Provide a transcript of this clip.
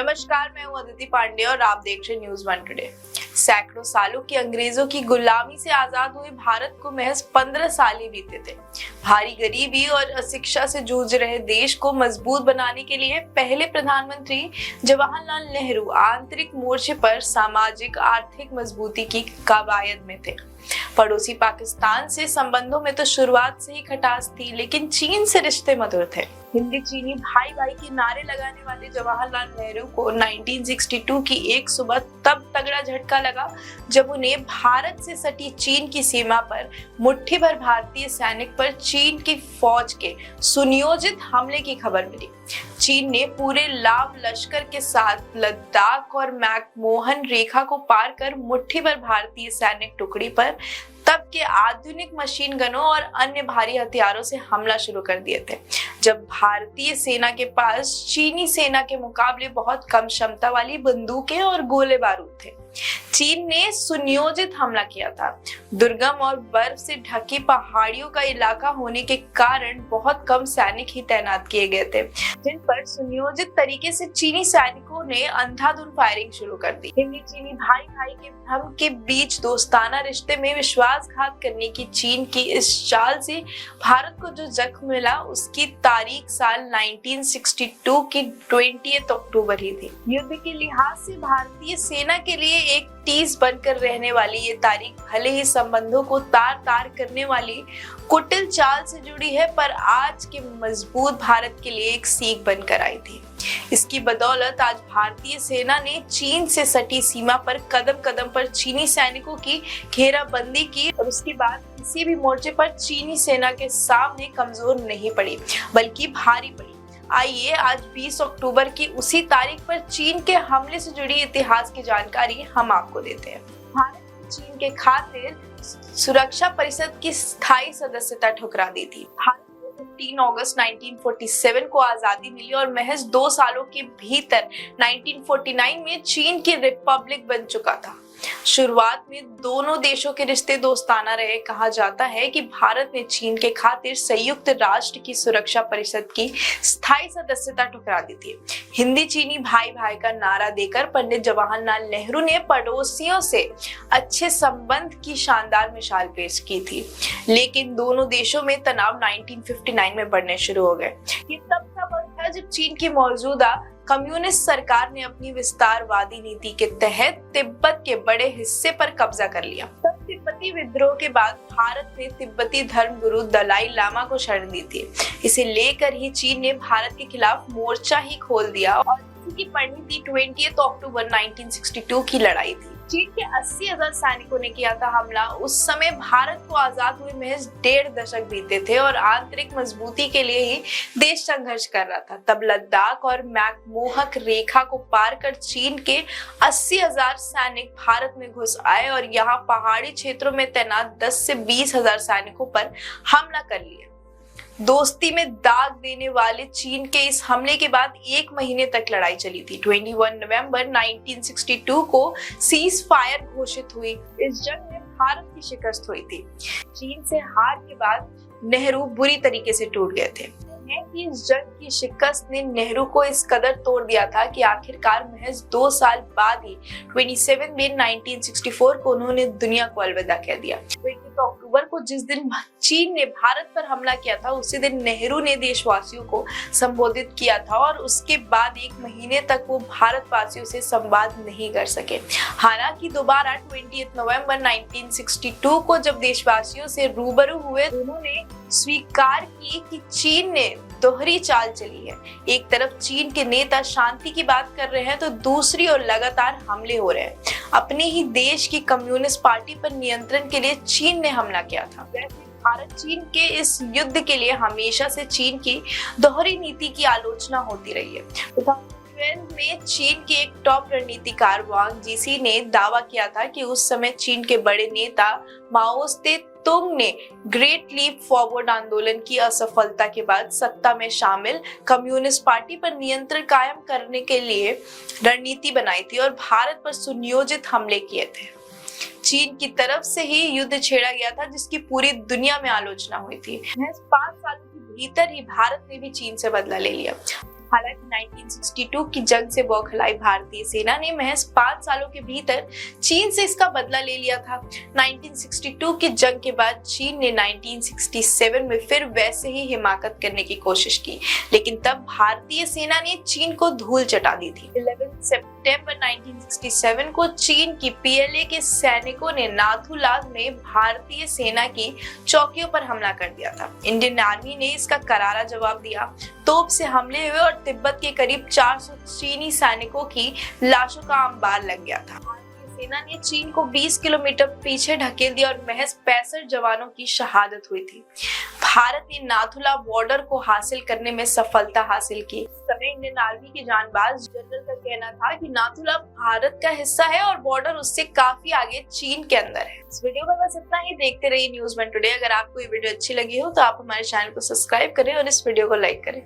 नमस्कार, मैं हूं अदिति पांडे और आप देख रहे न्यूज़ वन टुडे। सैकड़ों सालों की अंग्रेजों की गुलामी से आजाद हुए भारत को महज 15 साल ही बीते थे। भारी गरीबी और अशिक्षा से जूझ रहे देश को मजबूत बनाने के लिए पहले प्रधानमंत्री जवाहरलाल नेहरू आंतरिक मोर्चे पर सामाजिक आर्थिक मजबूती की कवायद में थे। पड़ोसी पाकिस्तान से संबंधों में तो शुरुआत से ही खटास थी, लेकिन चीन से रिश्ते मधुर थे। हिंदी चीनी भाई भाई के नारे लगाने वाले जवाहरलाल नेहरू को 1962 की एक सुबह तब तगड़ा झटका लगा जब उन्हें भारत से सटी चीन की सीमा पर मुट्ठी भर भारतीय सैनिक पर चीन की फौज के सुनियोजित हमले की खबर मिली। चीन ने पूरे लाव लश्कर के साथ लद्दाख और मैकमोहन रेखा को पार कर मुट्ठी भर भारतीय सैनिक टुकड़ी पर तब के आधुनिक मशीन गनों और अन्य भारी हथियारों से हमला शुरू कर दिए थे। जब भारतीय सेना के पास चीनी सेना के मुकाबले बहुत कम क्षमता वाली बंदूकें और गोले बारूद थे, चीन ने सुनियोजित हमला किया था। दुर्गम और बर्फ से ढकी पहाड़ियों का इलाका होने के कारण बहुत कम सैनिक ही तैनात किए गए थे, जिन पर सुनियोजित तरीके से चीनी सैनिकों ने अंधाधुंध फायरिंग शुरू कर दी। हिंदी चीनी भाई भाई के भ्रम के बीच दोस्ताना रिश्ते में विश्वासघात करने की चीन की इस चाल से भारत को जो जख्म मिला, उसकी तारीख साल 1962 की 20 अक्टूबर ही थी। युद्ध के लिहाज से भारतीय सेना के लिए एक टीस बनकर रहने वाली ये तारीख भले ही संबंधों को तार तार करने वाली कुटिल चाल से जुड़ी है, पर आज के मजबूत भारत के लिए एक सीख बनकर आई थी। इसकी बदौलत आज भारतीय सेना ने चीन से सटी सीमा पर कदम कदम पर चीनी सैनिकों की घेराबंदी की और उसके बाद किसी भी मोर्चे पर चीनी सेना के सामने कमजोर नहीं पड़ी, बल्कि भारी पड़ी। आइए आज 20 अक्टूबर की उसी तारीख पर चीन के हमले से जुड़ी इतिहास की जानकारी हम आपको देते हैं। भारत ने चीन के खातिर सुरक्षा परिषद की स्थायी सदस्यता ठुकरा दी थी। भारत को 15 अगस्त 1947 को आजादी मिली और महज 2 सालों के भीतर 1949 में चीन की रिपब्लिक बन चुका था। शुरुआत में दोनों देशों के रिश्ते दोस्ताना रहे। कहा जाता है कि भारत ने चीन के खातिर संयुक्त राष्ट्र की सुरक्षा परिषद की स्थायी सदस्यता ठुकरा दी थी। हिंदी चीनी भाई भाई का नारा देकर पंडित जवाहरलाल नेहरू ने पड़ोसियों से अच्छे संबंध की शानदार मिसाल पेश की थी, लेकिन दोनों देशों में तनाव 1959 में बढ़ने शुरू हो गए। ये तब का वक्त था जब चीन की मौजूदा कम्युनिस्ट सरकार ने अपनी विस्तारवादी नीति के तहत तिब्बत के बड़े हिस्से पर कब्जा कर लिया। तब तिब्बती विद्रोह के बाद भारत ने तिब्बती धर्मगुरु दलाई लामा को शरण दी थी। इसे लेकर ही चीन ने भारत के खिलाफ मोर्चा ही खोल दिया और इसी की परिणति 20 अक्टूबर 1962 की लड़ाई थी। चीन के 80,000 सैनिकों ने किया था हमला। उस समय भारत को आजाद हुए महज 1.5 दशक बीते थे और आंतरिक मजबूती के लिए ही देश संघर्ष कर रहा था। तब लद्दाख और मैकमोहन रेखा को पार कर चीन के 80,000 सैनिक भारत में घुस आए और यहाँ पहाड़ी क्षेत्रों में तैनात 10 से 20,000 सैनिकों पर हमला कर लिया। दोस्ती में दाग देने वाले चीन के इस हमले के बाद 1 महीने तक लड़ाई चली थी। 21 नवंबर 1962 को सीज फायर घोषित हुई। इस जंग में भारत की शिकस्त हुई थी। चीन से हार के बाद नेहरू बुरी तरीके से टूट गए थे। कि इस जंग की शिकस्त ने नेहरू को इस कदर तोड़ दिया था कि आखिरकार महज 2 साल बाद ही 27 मई 1964 को उन्होंने दुनिया को अलविदा कह दिया। 20 अक्टूबर को जिस दिन चीन ने भारत पर हमला किया था, उसी दिन नेहरू ने देशवासियों को संबोधित किया था और उसके बाद 1 महीने तक वो भारतवासियों से संवाद नहीं कर सके। हालांकि दोबारा 20 नवंबर 1962 को जब देशवासियों से रूबरू हुए, उन्होंने स्वीकार की कि चीन ने दोहरी चाल चली है। एक तरफ चीन के नेता शांति की बात कर रहे हैं तो दूसरी ओर लगातार हमले हो रहे हैं। अपने ही देश की कम्युनिस्ट पार्टी पर नियंत्रण के लिए चीन ने हमला किया था। भारत चीन के इस युद्ध के लिए हमेशा से चीन की दोहरी नीति की आलोचना होती रही है। 2012 में चीन के एक टॉप रणनीतिकार वांग जीसी ने दावा किया था कि उस समय चीन के बड़े नेता माओ त्से तुंग ने ग्रेट लीप फॉरवर्ड आंदोलन की असफलता के बाद सत्ता में शामिल कम्युनिस्ट पार्टी पर नियंत्रण कायम करने के लिए रणनीति बनाई थी और भारत पर सुनियोजित हमले किए थे। चीन की तरफ से ही युद्ध छेड़ा गया था, जिसकी पूरी दुनिया में आलोचना हुई थी। महज 5 सालों के भीतर ही भारत ने भी चीन से बदला ले लिया। हालांकि 1962 की जंग से बौखलाई भारतीय सेना ने महज 5 सालों के भीतर चीन से इसका बदला ले लिया था। 1962 की जंग के बाद चीन ने 1967 में फिर वैसे ही हिमाकत करने की कोशिश की, लेकिन तब भारतीय सेना ने चीन को धूल चटा दी थी। 11 सितंबर 1967 को चीन की पीएलए के सैनिकों ने नाथुला में भारतीय सेना की चौकियों पर हमला कर दिया था। इंडियन आर्मी ने इसका करारा जवाब दिया। तोप से हमले हुए और तिब्बत के करीब 400 चीनी सैनिकों की लाशों का अंबार लग गया था। सेना ने चीन को 20 किलोमीटर पीछे ढकेल दिया और महज 65 जवानों की शहादत हुई थी। भारत ने नाथुला बॉर्डर को हासिल करने में सफलता हासिल की। इस समय इंडियन आर्मी के जांबाज जनरल का कहना था कि नाथुला भारत का हिस्सा है और बॉर्डर उससे काफी आगे चीन के अंदर है। इस वीडियो में बस इतना ही। देखते रहिए न्यूज़ 1 टुडे। अगर आपको ये वीडियो अच्छी लगी हो तो आप हमारे चैनल को सब्सक्राइब करें और इस वीडियो को लाइक करें।